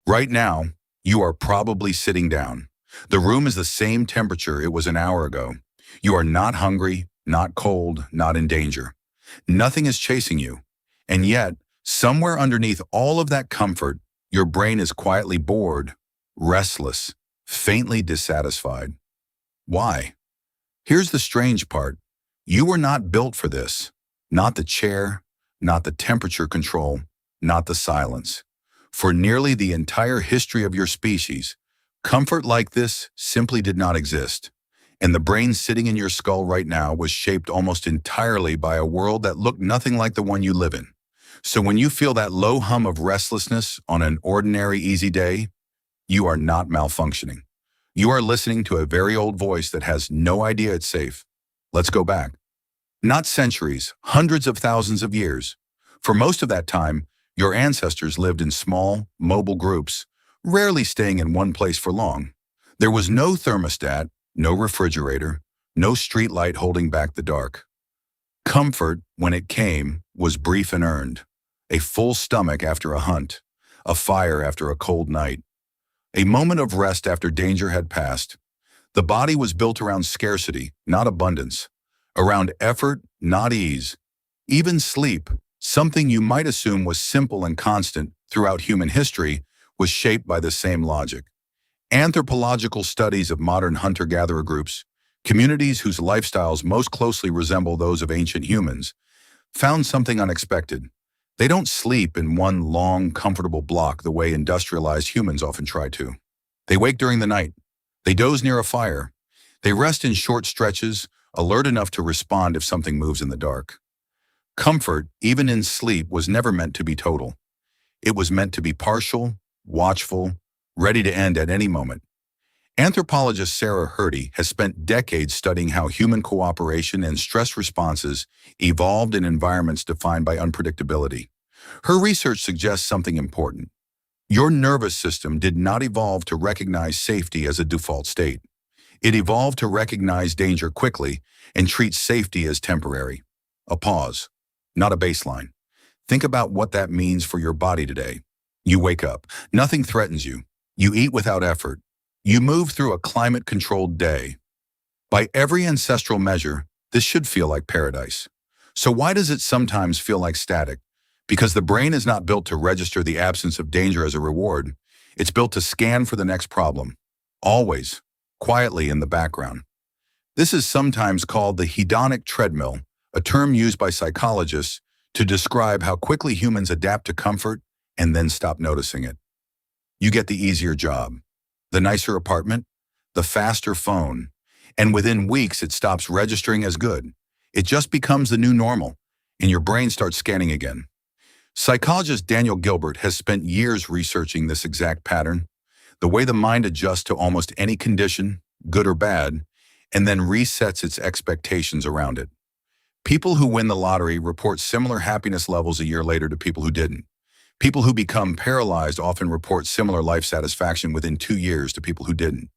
Right now, you are probably sitting down. The room is the same temperature it was an hour ago. You are not hungry, not cold, not in danger. Nothing is chasing you. And yet, somewhere underneath all of that comfort, your brain is quietly bored, restless, faintly dissatisfied. Why? Here's the strange part. You were not built for this. Not the chair, not the temperature control, not the silence. For nearly the entire history of your species, comfort like this simply did not exist. And the brain sitting in your skull right now was shaped almost entirely by a world that looked nothing like the one you live in. So when you feel that low hum of restlessness on an ordinary, easy day, you are not malfunctioning. You are listening to a very old voice that has no idea it's safe. Let's go back. Not centuries, hundreds of thousands of years. For most of that time, your ancestors lived in small, mobile groups, rarely staying in one place for long. There was no thermostat, no refrigerator, no streetlight holding back the dark. Comfort, when it came, was brief and earned. A full stomach after a hunt, a fire after a cold night, a moment of rest after danger had passed. The body was built around scarcity, not abundance, around effort, not ease. Even sleep, something you might assume was simple and constant throughout human history, was shaped by the same logic. Anthropological studies of modern hunter-gatherer groups, communities whose lifestyles most closely resemble those of ancient humans, found something unexpected. They don't sleep in one long, comfortable block the way industrialized humans often try to. They wake during the night. They doze near a fire. They rest in short stretches, alert enough to respond if something moves in the dark. Comfort, even in sleep, was never meant to be total. It was meant to be partial, watchful, ready to end at any moment. Anthropologist Sarah Hrdy has spent decades studying how human cooperation and stress responses evolved in environments defined by unpredictability. Her research suggests something important. Your nervous system did not evolve to recognize safety as a default state. It evolved to recognize danger quickly and treat safety as temporary. A pause, not a baseline. Think about what that means for your body today. You wake up. Nothing threatens you. You eat without effort. You move through a climate-controlled day. By every ancestral measure, this should feel like paradise. So why does it sometimes feel like static? Because the brain is not built to register the absence of danger as a reward. It's built to scan for the next problem. Always, quietly in the background. This is sometimes called the hedonic treadmill, a term used by psychologists to describe how quickly humans adapt to comfort and then stop noticing it. You get the easier job, the nicer apartment, the faster phone, and within weeks it stops registering as good. It just becomes the new normal, and your brain starts scanning again. Psychologist Daniel Gilbert has spent years researching this exact pattern, the way the mind adjusts to almost any condition, good or bad, and then resets its expectations around it. People who win the lottery report similar happiness levels a year later to people who didn't. People who become paralyzed often report similar life satisfaction within 2 years to people who didn't.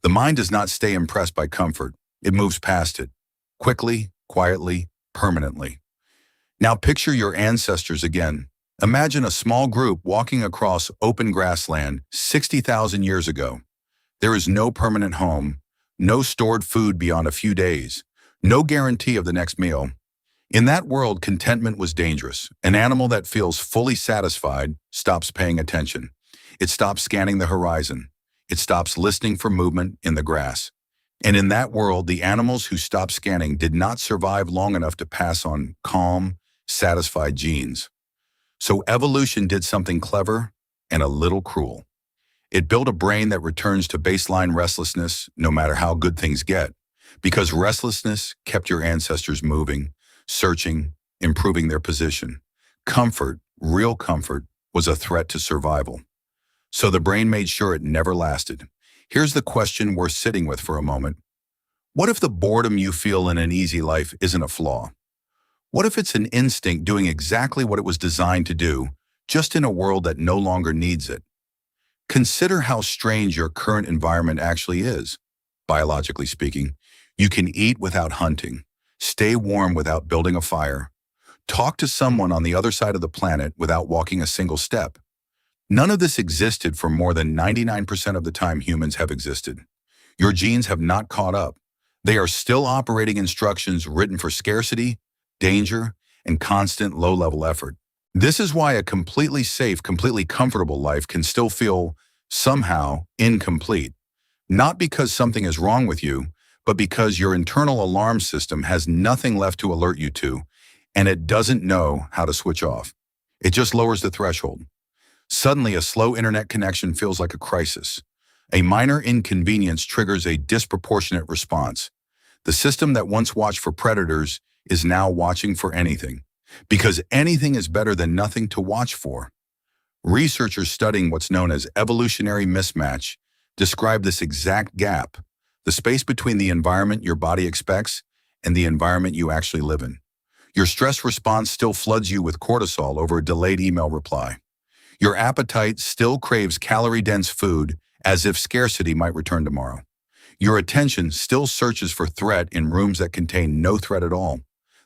The mind does not stay impressed by comfort. It moves past it, quickly, quietly, permanently. Now picture your ancestors again. Imagine a small group walking across open grassland 60,000 years ago. There is no permanent home, no stored food beyond a few days, no guarantee of the next meal. In that world, contentment was dangerous. An animal that feels fully satisfied stops paying attention. It stops scanning the horizon. It stops listening for movement in the grass. And in that world, the animals who stopped scanning did not survive long enough to pass on calm, satisfied genes. So evolution did something clever and a little cruel. It built a brain that returns to baseline restlessness no matter how good things get, because restlessness kept your ancestors moving, searching, improving their position. Comfort, real comfort, was a threat to survival. So the brain made sure it never lasted. Here's the question worth sitting with for a moment. What if the boredom you feel in an easy life isn't a flaw? What if it's an instinct doing exactly what it was designed to do, just in a world that no longer needs it? Consider how strange your current environment actually is. Biologically speaking, you can eat without hunting, stay warm without building a fire, talk to someone on the other side of the planet without walking a single step. None of this existed for more than 99% of the time humans have existed. Your genes have not caught up. They are still operating instructions written for scarcity, danger, and constant low-level effort. This is why a completely safe, completely comfortable life can still feel somehow incomplete. Not because something is wrong with you, but because your internal alarm system has nothing left to alert you to, and it doesn't know how to switch off. It just lowers the threshold. Suddenly, a slow internet connection feels like a crisis. A minor inconvenience triggers a disproportionate response. The system that once watched for predators is now watching for anything, because anything is better than nothing to watch for. Researchers studying what's known as evolutionary mismatch describe this exact gap, the space between the environment your body expects and the environment you actually live in. Your stress response still floods you with cortisol over a delayed email reply. Your appetite still craves calorie-dense food as if scarcity might return tomorrow. Your attention still searches for threat in rooms that contain no threat at all.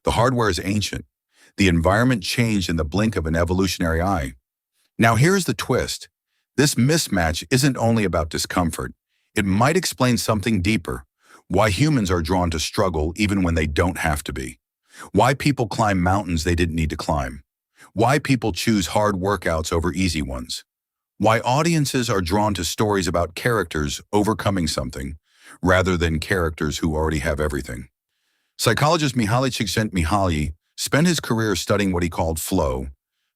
The hardware is ancient. The environment changed in the blink of an evolutionary eye. Now here's the twist. This mismatch isn't only about discomfort. It might explain something deeper. Why humans are drawn to struggle even when they don't have to be. Why people climb mountains they didn't need to climb. Why people choose hard workouts over easy ones. Why audiences are drawn to stories about characters overcoming something rather than characters who already have everything. Psychologist Mihaly Csikszentmihalyi spent his career studying what he called flow,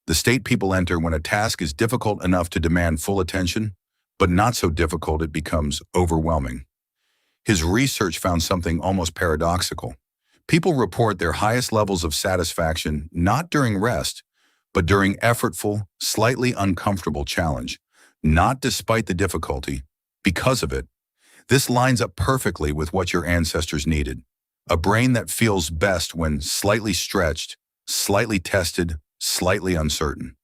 the state people enter when a task is difficult enough to demand full attention, but not so difficult it becomes overwhelming. His research found something almost paradoxical. People report their highest levels of satisfaction not during rest, but during effortful, slightly uncomfortable challenge, not despite the difficulty, because of it. This lines up perfectly with what your ancestors needed. A brain that feels best when slightly stretched, slightly tested, slightly uncertain.